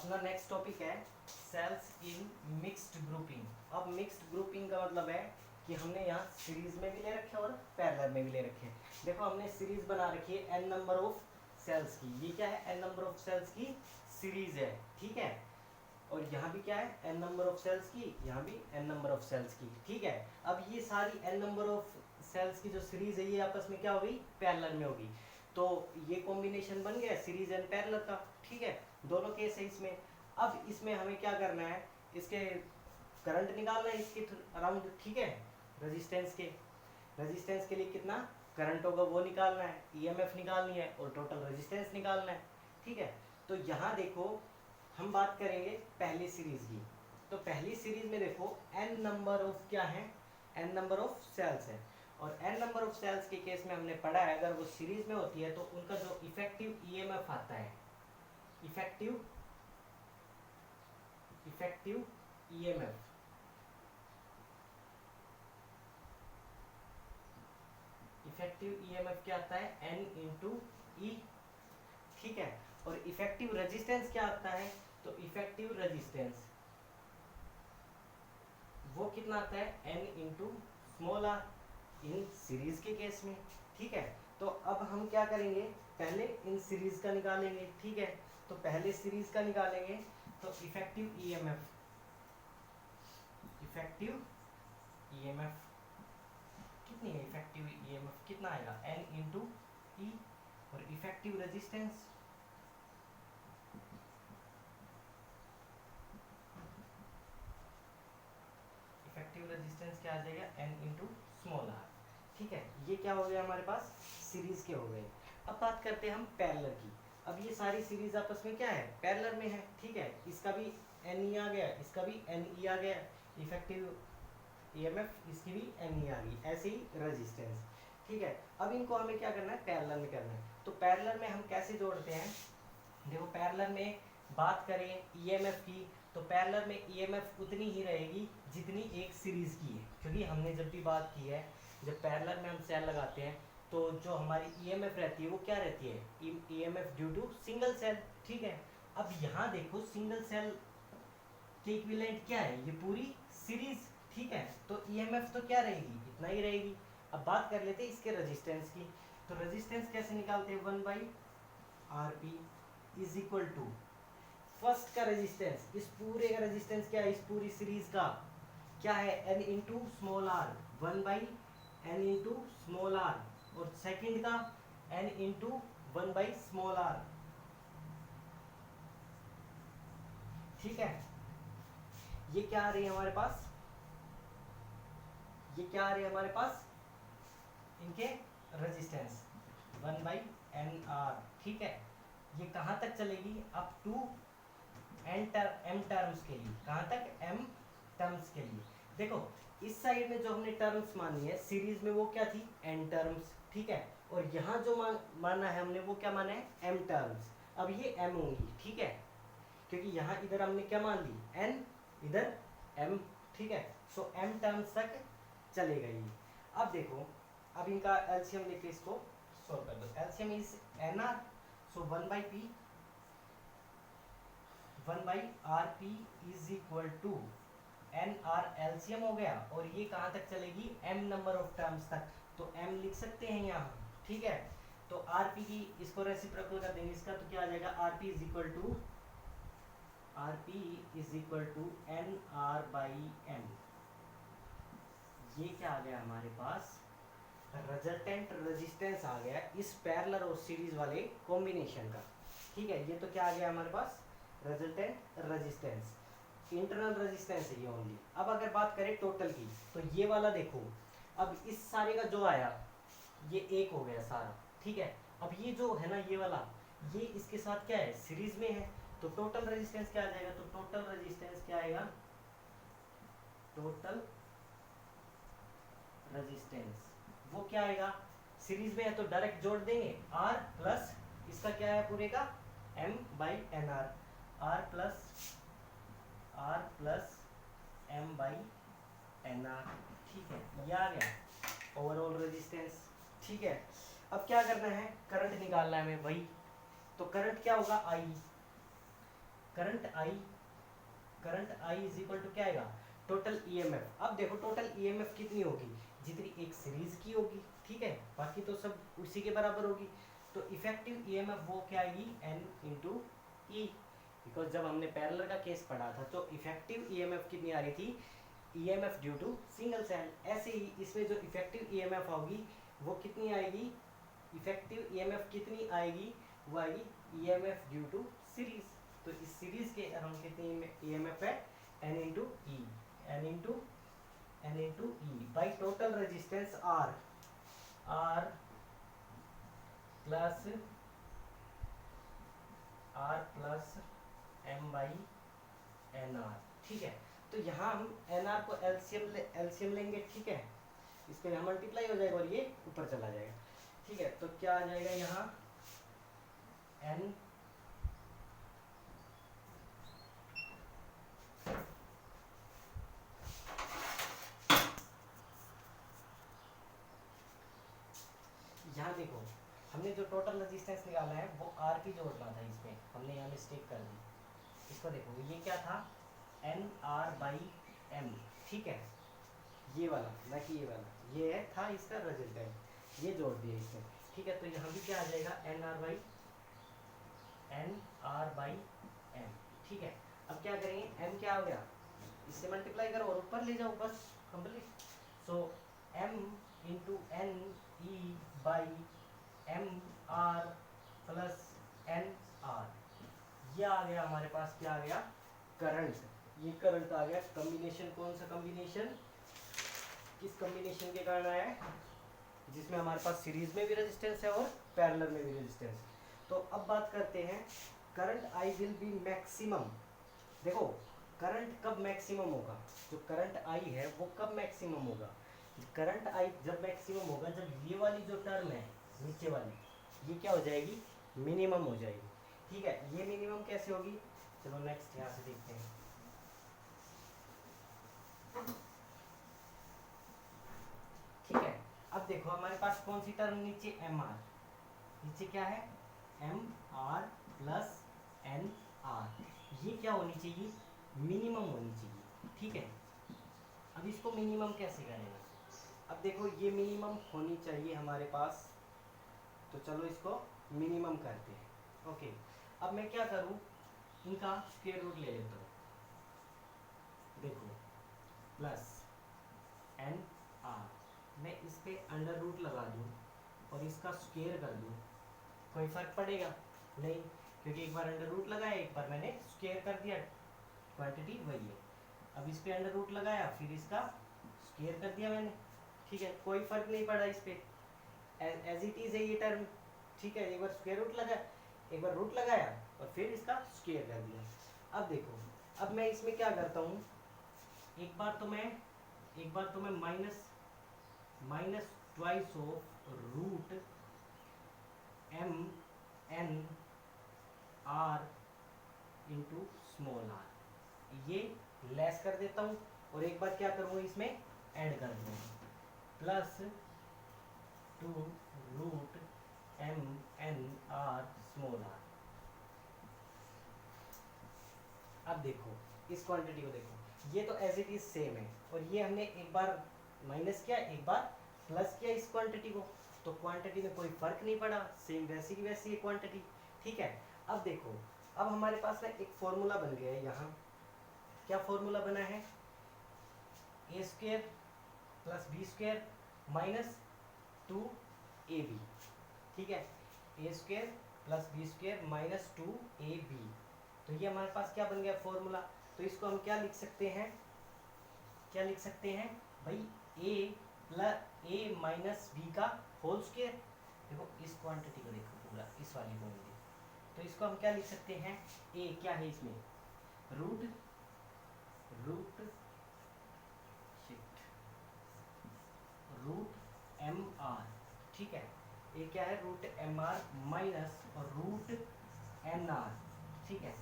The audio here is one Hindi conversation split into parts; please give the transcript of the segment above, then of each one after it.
अपना नेक्स्ट टॉपिक है सेल्स इन मिक्स्ड ग्रुपिंग। अब मिक्स्ड ग्रुपिंग का मतलब है कि हमने यहाँ सीरीज में भी ले रखे हैं और पैरेलल में भी ले रखे हैं। देखो हमने सीरीज बना रखी है n नंबर ऑफ सेल्स की। ये क्या है? n नंबर ऑफ सेल्स की सीरीज है, ठीक है। और यहाँ भी क्या है? n नंबर ऑफ सेल्स की, यहाँ भी n नंबर ऑफ सेल्स की, ठीक है। अब ये सारी n नंबर ऑफ सेल्स की जो सीरीज है ये आपस में क्या होगी? पैरेलल में होगी। तो ये कॉम्बिनेशन बन गया सीरीज एंड पैरेलल का, ठीक है। दोनों केस है इसमें। अब इसमें हमें क्या करना है? इसके करंट निकालना है इसके अराउंड, ठीक है। रेजिस्टेंस के लिए कितना करंट होगा वो निकालना है, ईएमएफ निकालनी है और टोटल रेजिस्टेंस निकालना है, ठीक है। तो यहाँ देखो हम बात करेंगे पहली सीरीज की। तो पहली सीरीज में देखो n नंबर ऑफ क्या है? n नंबर ऑफ सेल्स है। और n नंबर ऑफ सेल्स के केस में हमने पढ़ा है अगर वो सीरीज में होती है तो उनका जो इफेक्टिव ईएमएफ आता है, इफेक्टिव ईएमएफ, इफेक्टिव ईएमएफ क्या आता है? n इंटू ई, ठीक है। और इफेक्टिव रेजिस्टेंस क्या आता है? तो इफेक्टिव रेजिस्टेंस वो कितना आता है? n into small R in series के केस में, ठीक है। तो अब हम क्या करेंगे? पहले इन सीरीज का निकालेंगे, ठीक है। तो पहले सीरीज का निकालेंगे तो इफेक्टिव ईएमएफ कितनी है? इफेक्टिव ईएमएफ कितना आएगा? n इंटू ई। और इफेक्टिव रेजिस्टेंस क्या आ जाएगा? n इंटू स्मॉल आर, ठीक है। ये क्या हो गया हमारे पास? सीरीज के हो गए। अब बात करते हैं हम पैरेलल की। अब ये सारी सीरीज आपस में क्या है? पैरेलल में है, ठीक है। इसका भी NE आ गया, इसका भी NE आ गया, इफेक्टिव ईएमएफ इसकी भी NE आ गई, ऐसे ही रेजिस्टेंस, ठीक है। अब इनको हमें क्या करना है? पैरेलल में करना है। तो पैरेलल में हम कैसे जोड़ते हैं? देखो पैरेलल में बात करें ईएमएफ की तो पैरेलल में ईएमएफ उतनी ही रहेगी जितनी एक सीरीज की है, क्योंकि हमने जब भी बात की है जब पैरेलल में हम सेल लगाते हैं तो जो हमारी ईएमएफ रहती है वो क्या रहती है? EMF due to single cell, ठीक है। अब यहाँ देखो सिंगल सेल के इक्विवेलेंट क्या है? ये पूरी सीरीज, ठीक है। तो ईएमएफ तो क्या रहेगी? इतना ही रहेगी। अब बात कर लेते हैं इसके रेजिस्टेंस की। तो रेजिस्टेंस कैसे निकालते हैं? 1/RP is equal to first का रेजिस्टेंस, इस पूरे का रेजिस्टेंस क्या है? इस पूरी सीरीज का क्या है? n into small R, 1/n into small R. और सेकंड का n इंटू 1/स्मॉल आर, ठीक है। ये क्या आ रही है हमारे पास? ये क्या आ रही है हमारे पास? इनके रेजिस्टेंस 1/nr, ठीक है। ये कहाँ तक चलेगी? अप टू m टर्म्स के लिए। कहाँ तक? m टर्म्स के लिए। देखो इस साइड में जो हमने टर्म्स मानी है सीरीज में वो क्या थी? n टर्म्स, ठीक है। और यहाँ जो माना है हमने वो क्या माना है? m terms. अब ये m होंगी, ठीक है, क्योंकि यहाँ इधर हमने क्या मान ली? n, इधर m, ठीक है। सो m टर्म्स तक चलेगा ये। अब देखो अब इनका एलसीएम लेके इसको सॉल्व कर दो। LCM is nr, so 1/RP is equal to NR LCM हो गया। और ये कहाँ तक चलेगी? m नंबर ऑफ टर्म्स तक। तो m लिख सकते हैं यहाँ, ठीक है। तो RP की इसको रेसिप्रोकल कर देंगे इसका, तो क्या आ जाएगा? RP is equal to NR/m। ये क्या आ गया हमारे पास? रिजल्टेंट रेजिस्टेंस आ गया इस पैरेलल और सीरीज वाले कॉम्बिनेशन का, ठीक है। ये तो क्या आ गया हमारे पास? रिजल्टेंट रेजिस्टेंस, इंटरनल रेजिस्टेंस है ये ओनली। अब अगर बात करें टोटल की तो ये वाला देखो, अब इस सारे का जो आया ये एक हो गया सारा, ठीक है। अब ये जो है ना ये वाला, ये इसके साथ क्या है? सीरीज में है। तो टोटल रेजिस्टेंस क्या आ जाएगा? तो टोटल रेजिस्टेंस क्या आएगा? टोटल रेजिस्टेंस वो क्या आएगा? सीरीज में है तो डायरेक्ट जोड़ देंगे, R प्लस इसका क्या है पूरे का? m/nr, R प्लस m/nr, ठीक है। ये आ गया ओवरऑल रेजिस्टेंस, ठीक है। अब क्या करना है? करंट निकालना है हमें, वही। तो करंट क्या होगा? I, current I is equal to क्या आएगा, टोटल ईएमएफ। अब देखो टोटल ईएमएफ कितनी होगी, जितनी एक सीरीज की होगी, ठीक है, बाकी तो सब उसी के बराबर होगी। तो इफेक्टिव ईएमएफ वो क्या आएगी, एन इंटू ई, बिकॉज जब हमने पैरेलल का केस पढ़ा था तो इफेक्टिव ईएमएफ कितनी आ रही थी, EMF due to single cell. ऐसे ही इसमें जो इफेक्टिव ईएमएफ होगी वो कितनी आएगी, इफेक्टिव ईएमएफ कितनी आएगी, वो आएगी ईएमएफ ड्यू टू सीरीज। तो इस सीरीज के अराउंड कितनी ईएमएफ है, N into E, N into E by total resistance R, R plus M by N R, ठीक है। तो यहाँ हम एन आर को एलसीएम लेंगे, ठीक है, इस पर यहाँ मल्टीप्लाई हो जाएगा और ये ऊपर चला जाएगा, ठीक है। तो क्या आ जाएगा यहाँ, एन यहाँ देखो हमने जो टोटल रेजिस्टेंस निकाला है वो आर की जोड़ना था, इसमें हमने यहाँ मिस्टेक कर दी। इसको देखो ये क्या था, एन आर बाई एम, ठीक है, ये वाला ना कि ये वाला, ये है था इसका रेजिस्टेंस, ये जोड़ दिया इसमें, ठीक है। तो यहाँ भी क्या आ जाएगा, एन आर बाई एम, ठीक है। अब क्या करेंगे, एम क्या हो गया, इससे मल्टीप्लाई करो और ऊपर ले जाओ, बस complete. So M into N E by M R plus N R, ये आ गया हमारे पास, क्या आ गया, करंट। ये करंट आ गया, कॉम्बिनेशन कौन सा कॉम्बिनेशन, किस कॉम्बिनेशन के कारण आया है, जिसमें हमारे पास सीरीज में भी रेजिस्टेंस है और पैरेलल में भी रेजिस्टेंस है। तो अब बात करते हैं, current I will be maximum. देखो करंट कब मैक्सिमम होगा, जो करंट आई है वो कब मैक्सिमम होगा, करंट आई जब मैक्सिमम होगा जब ये वाली जो टर्म है नीचे वाली, ये क्या हो जाएगी, मिनिमम हो जाएगी, ठीक है। ये मिनिमम कैसे होगी, चलो नेक्स्ट यहाँ से देखते हैं। ठीक है, अब देखो हमारे पास कौन सी टर्म नीचे, एम आर, नीचे क्या है, M R plus N R, ये क्या होनी चाहिए, मिनिमम होनी चाहिए, ठीक है। अब इसको मिनिमम कैसे करेंगे, अब देखो ये मिनिमम होनी चाहिए हमारे पास, तो चलो इसको मिनिमम करते हैं, ओके। अब मैं क्या करूं, इनका स्क्वायर रूट ले लेता हूं, देखो प्लस एन आर, मैं इस पे अंडर रूट लगा दूं और इसका स्क्वायर कर दूं, कोई फर्क पड़ेगा नहीं, क्योंकि एक बार अंडर रूट लगाया, एक बार मैंने स्क्वायर कर दिया, क्वांटिटी वही है। अब इस पे अंडर रूट लगाया, फिर इसका स्क्वायर कर दिया मैंने, ठीक है, कोई फर्क नहीं पड़ा इस पे, एज इट इज है ये टर्म, ठीक है। एक बार स्क्वायर रूट लगा, एक बार रूट लगाया और फिर इसका स्क्वायर कर दिया। अब देखो, अब मैं इसमें क्या करता हूँ, एक बार तो मैं minus twice of root M N R into small R, ये लेस कर देता हूँ और एक बार क्या करूँगा, इसमें ऐड कर दूँगा, plus 2 root M N R small R. अब देखो इस क्वांटिटी को देखो, ये तो एज इट इज सेम है और ये हमने एक बार माइनस किया, एक बार प्लस किया इस क्वांटिटी को, तो क्वांटिटी में कोई फर्क नहीं पड़ा, सेम वैसी की वैसी है क्वांटिटी, ठीक है। अब देखो, अब हमारे पास ना एक फॉर्मूला बन गया है, यहाँ क्या फॉर्मूला बना है, a square plus b square minus 2ab, ठीक है, a square plus b square minus 2ab। तो ये हमारे पास क्या बन गया फॉर्मूला, तो इसको हम क्या लिख सकते हैं, भाई a माइनस बी का होल स्क्वायर। देखो इस क्वांटिटी को देखो पूरा, इस वाली को देखो, तो इसको हम क्या लिख सकते हैं, a क्या है इसमें, रूट एम आर, ठीक है, ये क्या है, रूट एम आर माइनस और रूट एन आर, ठीक है,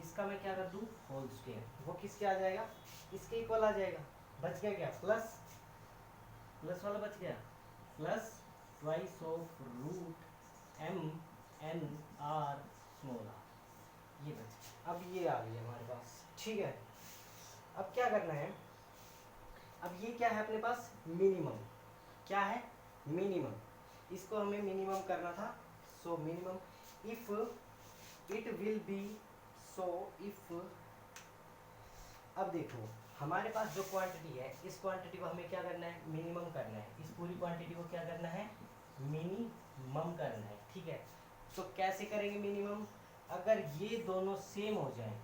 इसका मैं क्या कर दूं, होल स्क्वायर, वो किसके आ जाएगा, इसके इक्वल आ जाएगा, बच गया क्या, प्लस वाला बच गया, plus twice of root M N R small R, ये बच गया। अब ये आ गई हमारे पास, ठीक है। अब क्या करना है, अब ये क्या है अपने पास, मिनिमम, क्या है, मिनिमम, इसको हमें मिनिमम करना था। So minimum if it will be, so if, अब देखो हमारे पास जो क्वांटिटी है, इस क्वांटिटी को हमें क्या करना है, मिनिमम करना है, इस पूरी क्वांटिटी को क्या करना है, मिनिमम करना है, ठीक है। तो कैसे करेंगे मिनिमम, अगर ये दोनों सेम हो जाए,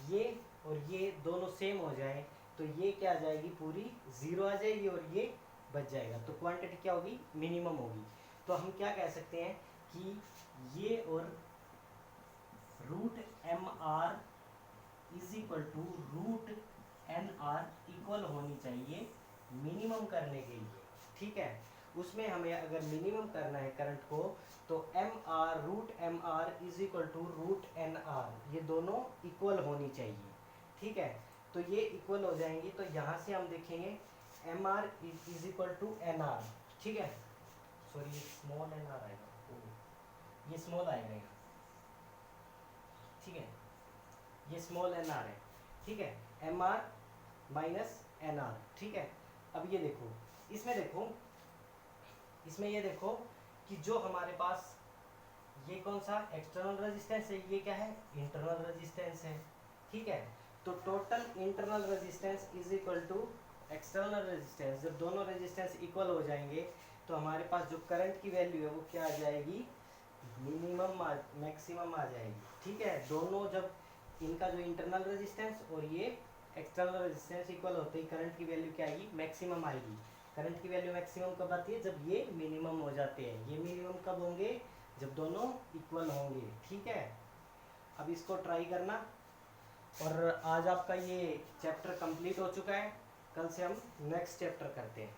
ये और ये दोनों सेम हो जाए, तो ये क्या आ जाएगी, पूरी जीरो आ जाएगी और ये बच जाएगा, तो क्वांटिटी क्या होगी, मिनिमम होगी। तो हम क्या कह सकते हैं कि ये और root M R is equal to root N R इक्वल होनी चाहिए मिनिमम करने के लिए, ठीक है। उसमें हमें अगर मिनिमम करना है करंट को, तो M R root M R is equal to root N R, ये दोनों इक्वल होनी चाहिए, ठीक है। तो ये इक्वल हो जाएंगी, तो यहाँ से हम देखेंगे M R is equal to N R, ठीक है। सॉरी स्मॉल एन आर आएगा, ये स्मॉल आएगा यहाँ, ठीक है, ये स्मॉल एन आर है, ठीक है, M R minus N R, ठीक है। अब ये देखो, इसमें देखो, इसमें ये देखो कि जो हमारे पास ये कौन सा एक्सटर्नल रेजिस्टेंस है, ये क्या है, इंटरनल रेजिस्टेंस है, ठीक है। तो total internal resistance is equal to external resistance, जब दोनों रेजिस्टेंस इक्वल हो जाएंगे तो हमारे पास जो करंट की वैल्यू है वो क्या आ जाएगी, मिनिमम मैक्सिमम आ जाएगी, ठीक है। दोनों जब इनका जो इंटरनल रेजिस्टेंस और ये एक्सटर्नल रेजिस्टेंस इक्वल होते ही करंट की वैल्यू क्या आएगी, मैक्सिमम आएगी। करंट की वैल्यू मैक्सिमम कब आती है, जब ये मिनिमम हो जाते हैं। ये मिनिमम कब होंगे, जब दोनों इक्वल होंगे, ठीक है। अब इसको ट्राई करना, और आज आपका ये चैप्टर कंप्लीट हो चुका है, कल से हम नेक्स्ट चैप्टर करते हैं।